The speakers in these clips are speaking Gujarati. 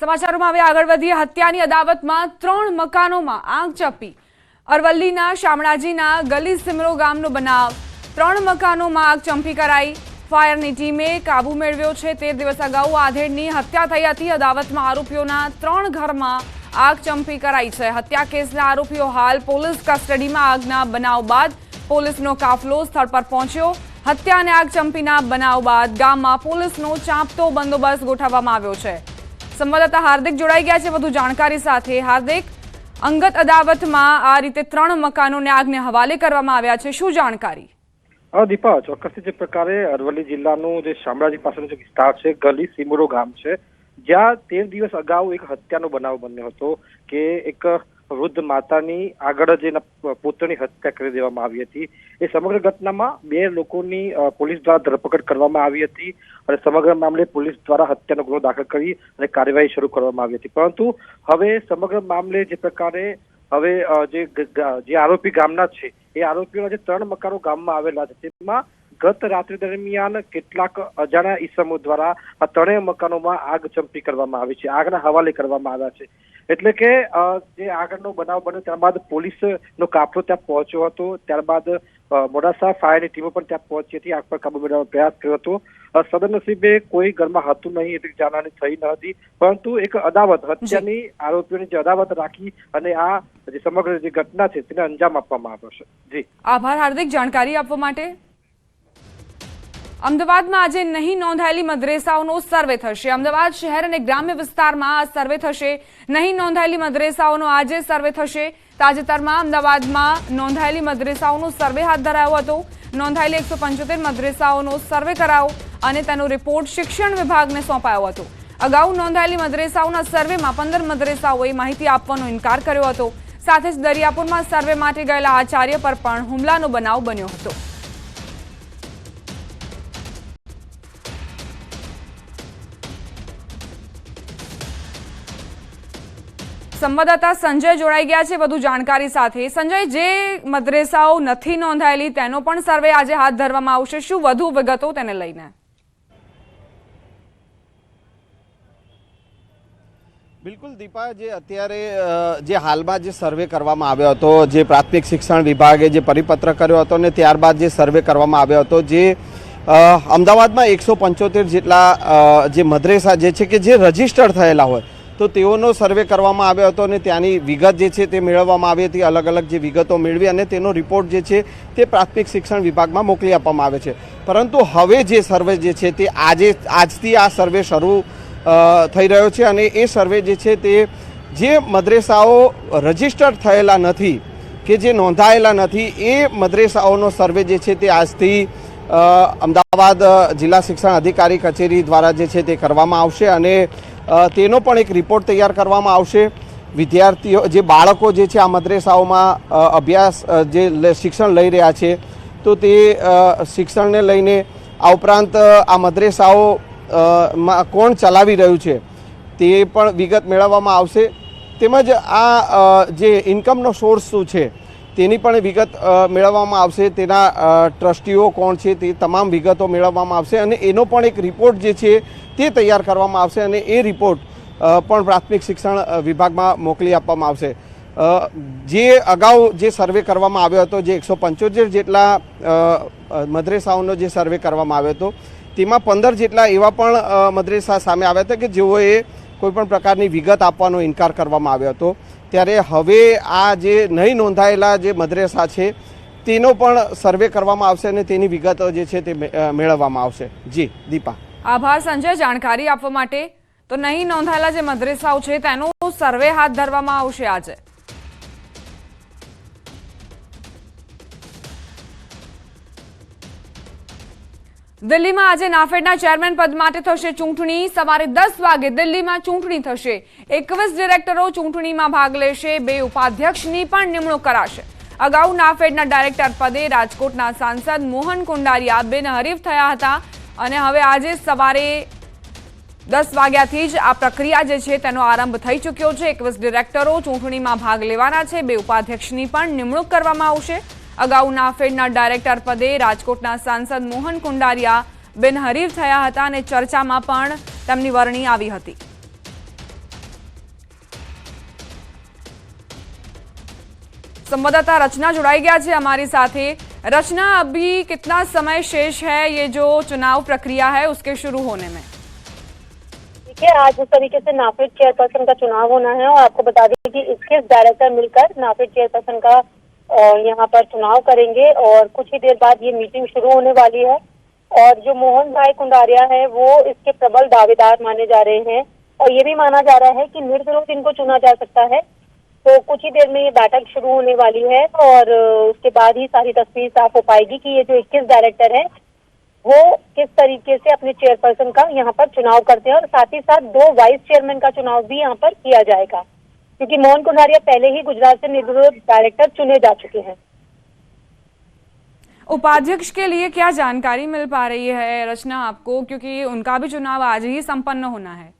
સમાચારોમાં હવે આગળ વધીએ। હત્યાની અદાવતમાં 3 મકાનોમાં આગ ચપી। અરવલ્લીના શામળાજીના ગલી સિમરો ગામનો બનાવ। 3 મકાનોમાં આગ ચંપી કરાઈ। ફાયરની ટીમે કાબુ મેળવ્યો છે। 13 દિવસ અગાઉ આધેડની હત્યા થઈ હતી। અદાવતમાં આરોપીઓના 3 ઘરમાં આગ ચંપી કરાઈ છે। હત્યા કેસના આરોપીઓ હાલ પોલીસ કસ્ટડીમાં। આગના બનાવ બાદ પોલીસનો કાફલો સ્થળ પર પહોંચ્યો। હત્યા અને આગ ચંપીના બનાવ બાદ ગામમાં પોલીસનો ચાંપતો બંદોબસ્ત ગોઠવવામાં આવ્યો છે। સંવાદદાતા હાર્દિક જોડાઈ ગયા છે વધુ જાણકારી સાથે। હાર્દિક, અંગત અદાવતમાં આ રીતે 3 મકાનોને આગને હવાલે કરવામાં આવ્યા છે, શું જાણકારી? દીપા, ચોક્કસથી જે પ્રકારે અરવલ્લી જિલ્લાનું જે શામળાજી પાસેનો જે વિસ્તાર છે, ગલી સિમરો ગામ છે, જ્યાં 13 દિવસ અગાઉ એક હત્યાનો બનાવ બન્યો હતો કે એક વૃદ્ધ માતાની આગળ જ એના પુત્રની હત્યા કરી દેવામાં આવી હતી। એ સમગ્ર ઘટનામાં 2 લોકોની પોલીસ દ્વારા ધરપકડ કરવામાં આવી હતી અને સમગ્ર મામલે પોલીસ દ્વારા હત્યાનો ગુનો દાખલ કરી અને કાર્યવાહી શરૂ કરવામાં આવી હતી। પરંતુ હવે સમગ્ર મામલે જે પ્રકારે હવે જે આરોપી ગામના છે, એ આરોપીઓના જે 3 મકાનો ગામમાં આવેલા છે, તેમાં ગત રાત્રિ દરમિયાન કેટલાક અજાણ્યા ઈસમો દ્વારા આ 3 મકાનોમાં આગ ચંપી કરવામાં આવી છે, આગના હવાલે કરવામાં આવ્યા છે। એટલે કે જે આગળનો બનાવ બન્યો ત્યારબાદ પોલીસનો કાફલો ત્યાં પહોંચ્યો હતો। ત્યારબાદ મોડાસા ફાયરની ટીમો પણ ત્યાં પહોંચી હતી, આગ પર કાબુ મેળવવાનો પ્રયાસ કર્યો હતો। સદનસીબે કોઈ ઘરમાં હતું નહીં, એટલી જાનહાની થઈ ન હતી, પરંતુ એક અદાવત, હત્યાની આરોપીઓની જે અદાવત રાખી અને આ જે સમગ્ર જે ઘટના છે તેને અંજામ આપવામાં આવ્યો છે। જી, આભાર હાર્દિક જાણકારી આપવા માટે। અમદાવાદમાં આજે નહીં નોંધાયેલી મદ્રેસાઓનો સર્વે થશે। અમદાવાદ શહેર અને ગ્રામ્ય વિસ્તારમાં આ સર્વે થશે। નહીં નોંધાયેલી મદ્રેસાઓનો આજે સર્વે થશે। તાજેતરમાં અમદાવાદમાં નોંધાયેલી મદ્રેસાઓનો સર્વે હાથ ધરાયો હતો। નોંધાયેલી 175 મદ્રેસાઓનો સર્વે કરાયો અને તેનો રિપોર્ટ શિક્ષણ વિભાગને સોંપાયો હતો। અગાઉ નોંધાયેલી મદ્રેસાઓના સર્વેમાં 15 મદ્રેસાઓએ માહિતી આપવાનો ઇનકાર કર્યો હતો। સાથે જ દરિયાપુરમાં સર્વે માટે ગયેલા આચાર્ય પર પણ હુમલાનો બનાવ બન્યો હતો। સંવાદદાતા સંજય જોડાઈ ગયા છે વધુ જાણકારી સાથે। સંજય, જે મદ્રેસાઓ નથી નોંધાયેલી તેનો પણ સર્વે આજે હાથ ધરવામાં આવશે, શું વધુ વિગતો તેને લઈને? બિલકુલ દીપા, જે અત્યારે જે હાલમાં જે સર્વે કરવામાં આવ્યો હતો, જે પ્રાથમિક શિક્ષણ વિભાગે જે પરિપત્ર કર્યો હતો ને ત્યારબાદ જે સર્વે કરવામાં આવ્યો હતો, જે અમદાવાદમાં 175 જેટલા જે મદ્રેસા જે છે કે જે રજીસ્ટર્ડ થયેલા હોય તો તેઓનો સર્વે કરવામાં આવ્યો હતો અને ત્યાંની વિગત જે છે તે મેળવવામાં આવી હતી। અલગ અલગ જે વિગતો મેળવી અને તેનો રિપોર્ટ જે છે તે પ્રાથમિક શિક્ષણ વિભાગમાં મોકલી આપવામાં આવે છે। પરંતુ હવે જે સર્વે જે છે તે આજથી આ સર્વે શરૂ થઈ રહ્યો છે અને એ સર્વે જે છે તે જે મદ્રેસાઓ રજીસ્ટર્ડ થયેલા નથી કે જે નોંધાયેલા નથી એ મદ્રેસાઓનો સર્વે જે છે તે આજથી અમદાવાદ જિલ્લા શિક્ષણ અધિકારી કચેરી દ્વારા જે છે તે કરવામાં આવશે અને તેનો પણ એક રિપોર્ટ તૈયાર કરવામાં આવશે। વિદ્યાર્થીઓ, જે બાળકો જે છે આ મદ્રેસાઓમાં અભ્યાસ જે શિક્ષણ લઈ રહ્યા છે તો તે શિક્ષણને લઈને આ ઉપરાંત આ મદ્રેસાઓ માં કોણ ચલાવી રહ્યું છે તે પણ વિગત મેળવવામાં આવશે। તેમજ આ જે ઇન્કમનો સોર્સ શું છે તેની પણ વિગત મેળવવામાં આવશે। તેના ટ્રસ્ટીઓ કોણ છે તે તમામ વિગતો મેળવવામાં આવશે અને એનો પણ એક રિપોર્ટ જે છે તે તૈયાર કરવામાં આવશે અને એ રિપોર્ટ પણ પ્રાથમિક શિક્ષણ વિભાગમાં મોકલી આપવામાં આવશે। જે અગાઉ જે સર્વે કરવામાં આવ્યો હતો, જે 175 જેટલા મદ્રેસાઓનો જે સર્વે કરવામાં આવ્યો હતો, તેમાં 15 જેટલા એવા પણ મદ્રેસા સામે આવ્યા હતા કે જેઓએ કોઈપણ પ્રકારની વિગત આપવાનો ઇનકાર કરવામાં આવ્યો હતો। ત્યારે હવે આ જે નહીં નોંધાયેલા જે મદ્રેસા છે તેનો પણ સર્વે કરવામાં આવશે અને તેની વિગતો જે છે તે મેળવવામાં આવશે। જી દીપા, આભાર સંજય જાણકારી આપવા માટે। તો નહીં નોંધાયેલા જે મદ્રેસાઓ છે તેનો સર્વે હાથ ધરવામાં આવશે આજે। દિલ્હીમાં આજે નાફેડના ચેરમેન પદ માટે થશે ચૂંટણી। સવારે 10 વાગે દિલ્હીમાં ચૂંટણી થશે। 21 ડિરેક્ટરો ચૂંટણીમાં ભાગ લેશે। 2 ઉપાધ્યક્ષની પણ નિમણૂક કરાશે। અગાઉ નાફેડના ડાયરેક્ટર પદે રાજકોટના સાંસદ મોહન કુંડારિયા બિનહરીફ થયા હતા અને હવે આજે સવારે 10 વાગ્યાથી જ આ પ્રક્રિયા જે છે તેનો આરંભ થઈ ચૂક્યો છે। 21 ડિરેક્ટરો ચૂંટણીમાં ભાગ લેવાના છે। 2 ઉપાધ્યક્ષની પણ નિમણૂક કરવામાં આવશે। અગાઉ નાફેડના ડાયરેક્ટર પદે રાજકોટના સાંસદ મોહન કુંડારિયા બિનહરીફ થયા હતા અને ચર્ચામાં પણ તેમની વરણી આવી હતી। संवाददाता रचना जुड़ाई गया है हमारी साथ। रचना, अभी कितना समय शेष है ये जो चुनाव प्रक्रिया है उसके शुरू होने में? देखिए, आज जिस तरीके से नाफेड चेयरपर्सन का चुनाव होना है, और आपको बता दें कि 21 डायरेक्टर मिलकर नाफेड चेयरपर्सन का यहाँ पर चुनाव करेंगे और कुछ ही देर बाद ये मीटिंग शुरू होने वाली है। और जो मोहन भाई कुंडारिया है वो इसके प्रबल दावेदार माने जा रहे हैं और ये भी माना जा रहा है कि निर्विरोध इनको चुना जा सकता है। तो कुछ ही देर में ये बैठक शुरू होने वाली है और उसके बाद ही सारी तस्वीर साफ हो पाएगी कि ये जो 21 डायरेक्टर है वो किस तरीके से अपने चेयरपर्सन का यहाँ पर चुनाव करते हैं। और साथ ही साथ 2 वाइस चेयरमैन का चुनाव भी यहाँ पर किया जाएगा, क्योंकि मोहन कुंडारिया पहले ही गुजरात से निर्विरोध डायरेक्टर चुने जा चुके हैं। उपाध्यक्ष के लिए क्या जानकारी मिल पा रही है रचना आपको, क्योंकि उनका भी चुनाव आज ही संपन्न होना है?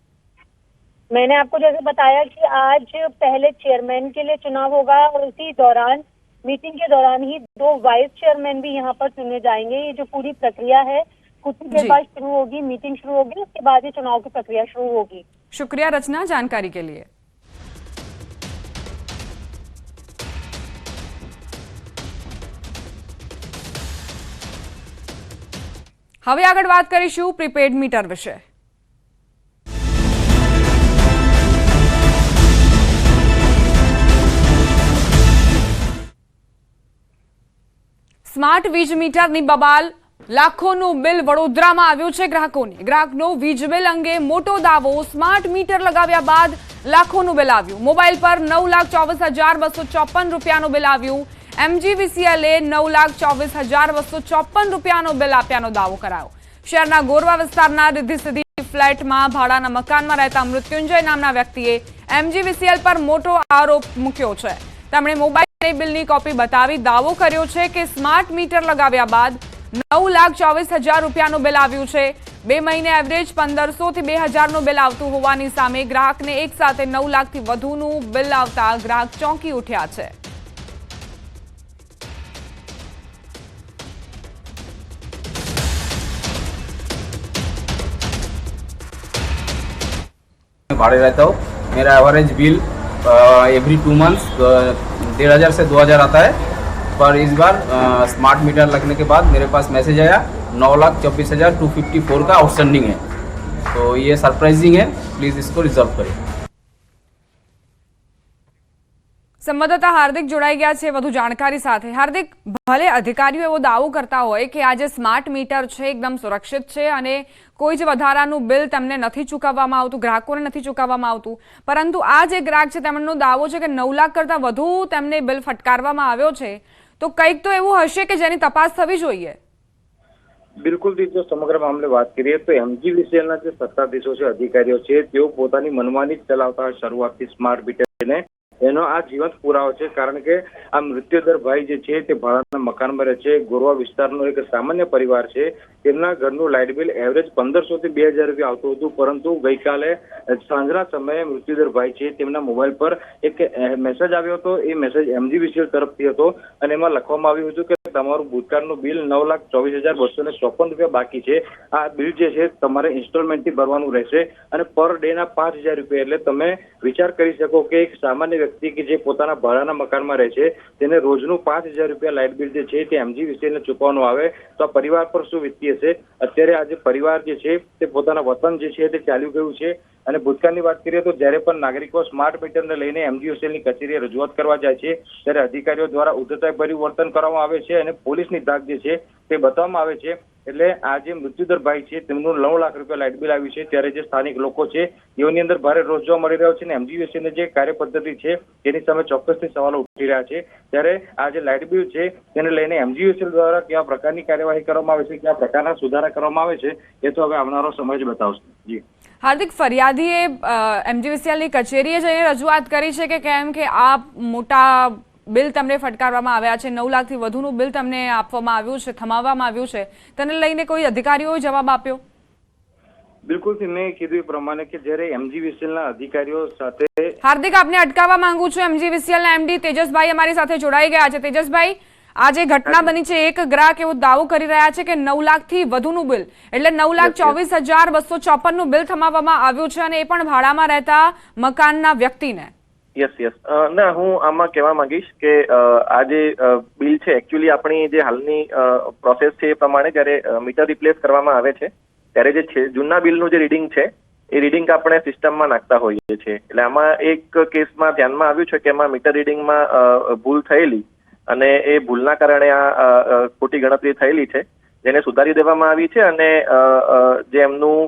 मैंने आपको जैसे बताया कि आज पहले चेयरमैन के लिए चुनाव होगा और उसी दौरान मीटिंग के दौरान ही 2 वाइस चेयरमैन भी यहाँ पर चुने जाएंगे। ये जो पूरी प्रक्रिया है कुछ ही देर बाद शुरू होगी, मीटिंग शुरू होगी, उसके बाद ही चुनाव की प्रक्रिया शुरू होगी। शुक्रिया रचना जानकारी के लिए। હવે આગળ વાત કરીશું પ્રીપેડ મીટર વિશે। સ્માર્ટ વીજ મીટરની બબાલ, લાખોનું બિલ વડોદરામાં આવ્યું છે ગ્રાહકોને। ગ્રાહકનો વીજ બિલ અંગે મોટો દાવો। સ્માર્ટ મીટર લગાવ્યા બાદ લાખોનું બિલ આવ્યું। મોબાઈલ પર 9,24,254 રૂપિયાનું બિલ આવ્યું। MGVCLએ 9,24,254 રૂપિયાનો બિલ આપ્યાનો દાવો કરાયો। શહેરના ગોરવા વિસ્તારના રિદ્ધિસિદ્ધિ ફ્લેટમાં ભાડાના મકાનમાં રહેતા મૃત્યુંજય નામના વ્યક્તિએ MGVCL પર મોટો આરોપ મૂક્યો છે। તેમણે મોબાઈલ બિલની કોપી બતાવી દાવો કર્યો છે કે સ્માર્ટ મીટર લગાવ્યા બાદ 9,24,000 રૂપિયાનું બિલ આવ્યું છે। 2 મહિને એવરેજ 1,500 થી 2,000નું બિલ આવતું હોવાની સામે ગ્રાહકને એક સાથે 9 લાખથી વધુનું બિલ આવતા ગ્રાહક ચોંકી ઉઠ્યા છે। भाड़े रहता हूँ। मेरा एवरेज बिल एवरी 2 मंथ्स 1,500 से 2,000 आता है, पर इस बार स्मार्ट मीटर लगने के बाद मेरे पास मैसेज आया 9,24,254 का आउटस्टैंडिंग है। तो ये सरप्राइजिंग है, प्लीज़ इसको रिजर्व करें। संवाददाता हार्दिक जोड़ाई गया है વધુ જાણકારી સાથે। હાર્दिक, ભલે અધિકારીઓ એવો દાવો કરતા હોય કે આ જે સ્માર્ટ મીટર છે એકદમ સુરક્ષિત છે અને કોઈ જ વધારાનું બિલ તેમને નથી ચૂકવવામાં આવતું, ગ્રાહકોને નથી ચૂકવવામાં આવતું, પરંતુ આ જે ગ્રાહક છે તેમનો દાવો છે કે 9 લાખ કરતાં વધુ તેમને બિલ ફટકારવામાં આવ્યો છે। તો કંઈક તો એવું હશે કે જેની તપાસ થવી જોઈએ। બિલકુલ, જો સમગ્ર મામલે વાત કરીએ તો MGVCLના જે સત્તાધીશો છે, અધિકારીઓ છે, તેઓ પોતાની મનમાની જ ચલાવતા શરૂઆતથી સ્માર્ટ મીટરને એનો આ જીવંત પુરાવો છે। કારણ કે આ મૃત્યુદર ભાઈ જે છે તે ભાડાના મકાનમાં રહે છે। ગોરવા વિસ્તારનો એક સામાન્ય પરિવાર છે। તેમના ઘરનું લાઇટ બિલ એવરેજ 1,500 થી 2,000 રૂપિયા આવતું હતું, પરંતુ ગઈકાલે સાંજના સમયે મૃત્યુદર ભાઈ છે તેમના મોબાઈલ પર એક મેસેજ આવ્યો હતો। એ મેસેજ MGVCL તરફથી હતો અને એમાં લખવામાં આવ્યું હતું કે તમારું ભૂતકાળનું બિલ 9,24,254 રૂપિયા બાકી છે। આ બિલ જે છે તમારે ઇન્સ્ટોલમેન્ટથી ભરવાનું રહેશે અને પર ડેના 5,000 રૂપિયા। એટલે તમે વિચાર કરી શકો કે એક સામાન્ય વ્યક્તિ કે જે પોતાના ભાડાના મકાનમાં રહે છે તેને રોજનું 5,000 રૂપિયા લાઇટ બિલ જે છે તે MGVCLને ચૂકવવાનું આવે તો આ પરિવાર પર શું વીતી હશે। અત્યારે આ જે પરિવાર જે છે તે પોતાના વતન જે છે તે ચાલ્યું ગયું છે। અને ભૂતકાળની વાત કરીએ તો જ્યારે પણ નાગરિકો સ્માર્ટ મીટરને લઈને MGVCLની કચેરીએ રજૂઆત કરવા જાય છે ત્યારે અધિકારીઓ દ્વારા ઉદ્ધતાભર્યું વર્તન કરવામાં આવે છે અને પોલીસની ધાક જે છે તે બતાવવામાં આવે છે। એટલે આ જે મૃત્યુદર ભાઈ છે તેમનું 9 લાખ રૂપિયા લાઇટ બિલ આવ્યું છે, ત્યારે જે સ્થાનિક લોકો છે તેઓની અંદર ભારે રોષ જોવા મળી રહ્યો છે અને MGVCLની જે કાર્યપદ્ધતિ છે તેની સામે ચોક્કસથી સવાલો ઉઠી રહ્યા છે। ત્યારે આ જે લાઇટ બિલ છે તેને લઈને MGVCL દ્વારા કેવા પ્રકારની કાર્યવાહી કરવામાં આવે છે, કેવા પ્રકારના સુધારા કરવામાં આવે છે, એ તો હવે આવનારો સમય જ બતાવશે। જી હાર્दिक, ફરિયાદીએ MGVCLની કચેરીએ જઈને રજૂઆત કરી છે કે કેમ કે આ મોટા બિલ તમને ફટકારવામાં આવ્યા છે, 9 લાખથી વધુનું બિલ તમને આપવામાં આવ્યું છે, થમાવવામાં આવ્યું છે, તેને લઈને કોઈ અધિકારીઓએ જવાબ આપ્યો? બિલકુલ, મેં કીધું એ પ્રમાણે કે જ્યારે MGVCLના અધિકારીઓ સાથે હાર્दिक, આપને અટકાવવા માંગુ છું। MGVCLના MD તેજસભાઈ અમારી સાથે જોડાઈ ગયા છે। તેજસભાઈ, આ જે ઘટના બની છે, એક ગ્રાહક એવો દાવો કરી રહ્યા છે કે 9 લાખથી વધુનું બિલ એટલે 9,24,254નું બિલ થમાવવામાં આવ્યું છે અને એ પણ ભાડામાં રહેતા મકાનના વ્યક્તિને। યસ ના હું આમાં કહેવા માંગીશ કે આ જે બિલ છે એકચ્યુઅલી આપણી જે હાલની પ્રોસેસ છે એ પ્રમાણે જ્યારે મીટર રિપ્લેસ કરવામાં આવે છે ત્યારે જે છે જૂના બિલનું જે રીડિંગ છે એ રીડિંગ આપણે સિસ્ટમમાં નાખતા હોઈએ છીએ. એટલે આમાં એક કેસમાં ધ્યાનમાં આવ્યું છે કે એમાં મીટર રીડિંગમાં ભૂલ થયેલી અને એ ભૂલના કારણે આ ખોટી ગણતરી થયેલી છે, જેને સુધારી દેવામાં આવી છે અને જે એમનું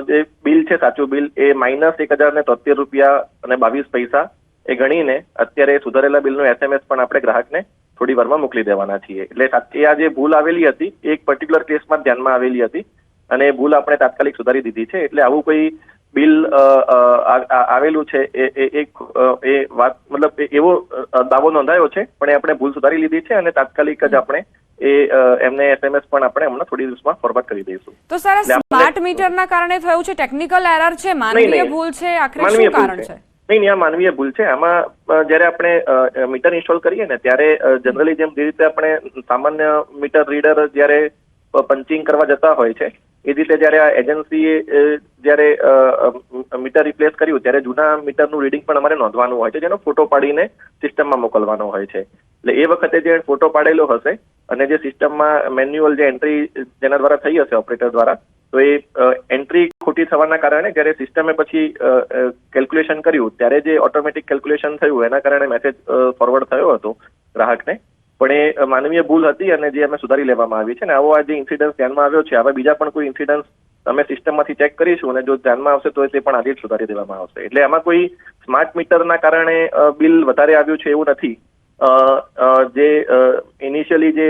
જે બિલ છે સાચું બિલ એ -1073.22 એ ગણીને અત્યારે સુધારેલા બિલનું SMS પણ આપણે ગ્રાહકને થોડી વારમાં મોકલી દેવાના છીએ. એટલે સાચી આ જે ભૂલ આવેલી હતી એક પર્ટિક્યુલર કેસમાં ધ્યાનમાં આવેલી હતી અને ભૂલ આપણે તાત્કાલિક સુધારી દીધી છે. એટલે આવું કોઈ બિલ આવેલું છે એ વાત મતલબ એવો દાવો નોંધાયો છે પણ એ આપણે ભૂલ સુધારી લીધી છે અને તાત્કાલિક જ આપણે એમને SMS પણ આપણે હમણાં થોડી દિવસમાં ફોરવર્ડ કરી દઈશું. તો સર સ્માર્ટ મીટરના કારણે થયું છે, ટેકનિકલ એરર છે, માનવીય ભૂલ છે, આખરે શું કારણ છે? નહીં, આ માનવીય ભૂલ છે. આમાં જ્યારે આપણે મીટર ઇન્સ્ટોલ કરીએ ને ત્યારે જનરલી જે રીતે આપણે સામાન્ય મીટર રીડર જ્યારે પંચિંગ કરવા જતા હોય છે એ રીતે જ્યારે આ એજન્સીએ જ્યારે મીટર રિપ્લેસ કર્યું ત્યારે જૂના મીટરનું રીડિંગ પણ અમારે નોંધવાનું હોય છે, જેનો ફોટો પાડીને સિસ્ટમમાં મોકલવાનો હોય છે. એટલે એ વખતે જે ફોટો પાડેલો હશે અને જે સિસ્ટમમાં મેન્યુઅલ જે એન્ટ્રી જેના દ્વારા થઈ હશે ઓપરેટર દ્વારા, તો એ એન્ટ્રી ખોટી થવાના કારણે જ્યારે સિસ્ટમે પછી કેલ્ક્યુલેશન કર્યું ત્યારે જે ઓટોમેટિક કેલ્ક્યુલેશન થયું એના કારણે મેસેજ ફોરવર્ડ થયો હતો ગ્રાહકને, પણ એ માનવીય ભૂલ હતી અને જે અમે સુધારી લેવામાં આવી છે. ને આવો આ જે ઇન્સિડન્સ ધ્યાનમાં આવ્યો છે, હવે બીજા પણ કોઈ ઇન્સિડન્સ અમે સિસ્ટમમાંથી ચેક કરીશું અને જો ધ્યાનમાં આવશે તો તે પણ આજે જ સુધારી દેવામાં આવશે. એટલે આમાં કોઈ સ્માર્ટ મીટરના કારણે બિલ વધારે આવ્યું છે એવું નથી. જે ઇનિશિયલી જે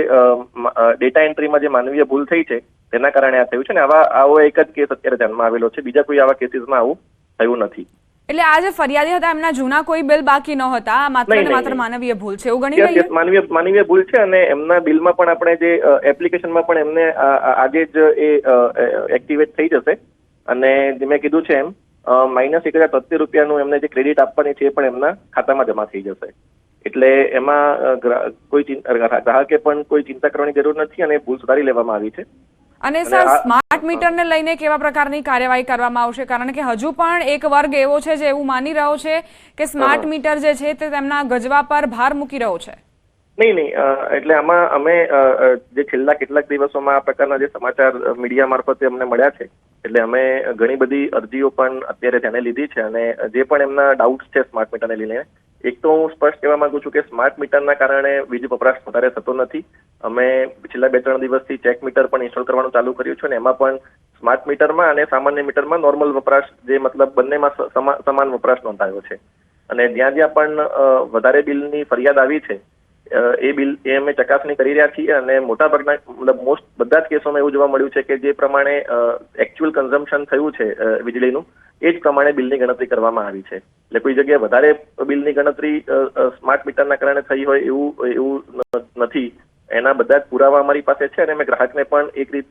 ડેટા એન્ટ્રીમાં જે માનવીય ભૂલ થઈ છે તેના કારણે આ થયું છે. ને આવો એક જ કેસ અત્યારે ધ્યાનમાં આવેલો છે, બીજા કોઈ આવા કેસીસમાં આવું થયું નથી. એટલે આ જે ફરિયાદી હતા એમના જૂના કોઈ બિલ બાકી ન હતા, માત્ર ને માત્ર માનવીય ભૂલ છે એવું ગણી લઈએ? માનવીય ભૂલ છે અને એમના બિલમાં પણ આપણે જે એપ્લિકેશનમાં પણ એમને આજે જ એ એક્ટિવેટ થઈ જશે અને જે મેં કીધું છે એમ -1073 એમને જે ક્રેડિટ આપવાની છે એ પણ એમના ખાતામાં જમા થઈ જશે. એટલે એમાં કોઈ ગ્રાહકે પણ કોઈ ચિંતા કરવાની જરૂર નથી અને ભૂલ સુધારી લેવામાં આવી છે. અને સર સ્માર્ટ મીટરને લઈને કેવા પ્રકારની કાર્યવાહી કરવામાં આવશે? કારણ કે હજુ પણ એક વર્ગ એવો છે જે એવું માની રહ્યો છે કે સ્માર્ટ મીટર જે છે તે તેમના ગજવા પર ભાર મૂકી રહ્યો છે. નહીં, એટલે આમાં અમે જે છેલ્લા કેટલાક દિવસોમાં આ પ્રકારના જે સમાચાર મીડિયા મારફતે અમને મળ્યા છે એટલે અમે ઘણી બધી અરજીઓ પણ અત્યારે ધ્યાને લીધી છે અને જે પણ એમના ડાઉટ્સ છે સ્માર્ટ મીટરને લઈને, એક તો હું સ્પષ્ટ કહેવા માંગુ છું કે સ્માર્ટ મીટરના કારણે વીજ વપરાશ વધારે થતો નથી. અમે છેલ્લા 2-3 દિવસથી ચેક મીટર પણ ઇન્સ્ટોલ કરવાનું ચાલુ કર્યું છે અને એમાં પણ સ્માર્ટ મીટરમાં અને સામાન્ય મીટરમાં નોર્મલ વપરાશ જે મતલબ બંનેમાં સમાન વપરાશ નોંધાયો છે. અને જ્યાં જ્યાં પણ વધારે બિલની ફરિયાદ આવી છે એ બિલ એ અમે ચકાસણી કરી રહ્યા છીએ અને મોટાભાગના મતલબ બધા જ કેસોમાં એવું જોવા મળ્યું છે કે જે પ્રમાણે એકચ્યુઅલ કન્ઝમ્પશન થયું છે વીજળીનું એ જ પ્રમાણે બિલની ગણતરી કરવામાં આવી છે. એટલે કોઈ જગ્યાએ વધારે બિલની ગણતરી સ્માર્ટ મીટરના કારણે થઈ હોય એવું નથી. એના બધા જ પુરાવા અમારી પાસે છે અને અમે ગ્રાહકને પણ એક રીત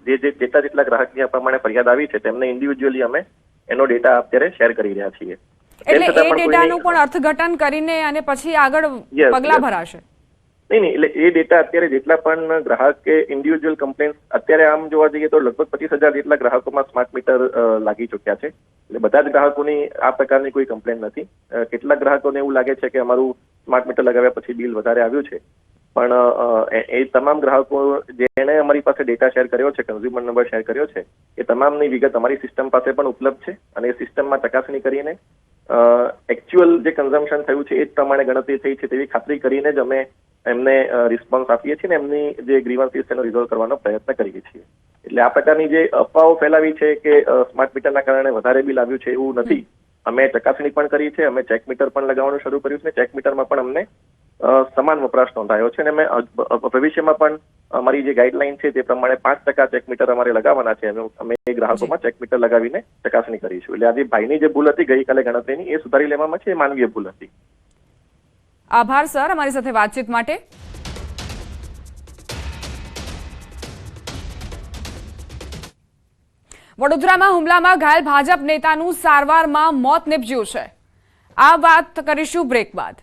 જેટલા ગ્રાહકની આ પ્રમાણે ફરિયાદ આવી છે તેમને ઇન્ડિવિજ્યુઅલી અમે એનો ડેટા અત્યારે શેર કરી રહ્યા છીએ. એટલે એ ડેટાનું પણ અર્થઘટન કરીને અને પછી આગળ પગલાં ભરાશે? નહીં, એટલે એ ડેટા અત્યારે જેટલા પણ ગ્રાહક કે ઇન્ડિવિજ્યુઅલ કમ્પ્લેન્સ અત્યારે આમ જોવા જઈએ તો લગભગ 25,000 જેટલા ગ્રાહકોમાં સ્માર્ટ મીટર લાગી ચૂક્યા છે. એટલે બધા જ ગ્રાહકોની આ પ્રકારની કોઈ કમ્પ્લેન નથી. કેટલાક ગ્રાહકોને એવું લાગે છે કે અમારું સ્માર્ટ મીટર લગાવ્યા પછી બિલ વધારે આવ્યું છે, પણ એ તમામ ગ્રાહકો જેણે અમારી પાસે ડેટા શેર કર્યો છે, કન્ઝ્યુમર નંબર શેર કર્યો છે, એ તમામની વિગત અમારી સિસ્ટમ પાસે પણ ઉપલબ્ધ છે અને એ સિસ્ટમમાં ચકાસણી કરીને એકચ્યુઅલ જે કન્ઝમ્પશન થયું છે એ જ પ્રમાણે ગણતરી થઈ છે તેવી ખાતરી કરીને જ અમે એમને રિસ્પોન્સ આપીએ છીએ ને એમની જે ગ્રીવન્સીસ તેનો રિઝોલ્વ કરવાનો પ્રયત્ન કરીએ છીએ. એટલે આ પ્રકારની જે અફવાઓ ફેલાવી છે કે સ્માર્ટ મીટરના કારણે વધારે બિલ આવ્યું છે એવું નથી. અમે ચકાસણી પણ કરી છે, અમે ચેક મીટર પણ લગાવવાનું શરૂ કર્યું છે. ચેક મીટરમાં પણ અમને સમાન વપરાશ નોંધાયો છે અને અમે ભવિષ્યમાં પણ અમારી જે ગાઈડલાઈન છે તે પ્રમાણે 5% ચેક મીટર અમારે લગાવવાના છે. અમે એ ગ્રાહકોમાં ચેક મીટર લગાવીને ચકાસણી કરીશું. એટલે આજે ભાઈની જે ભૂલ હતી ગઈકાલે ગણતરીની એ સુધારી લેવામાં છે, એ માનવીય ભૂલ હતી. આભાર સર અમારી સાથે વાતચીત માટે. વડોદરામાં હુમલામાં ઘાયલ ભાજપ નેતાનું સારવારમાં મોત નીપજ્યું છે. આ વાત કરીશું બ્રેક બાદ.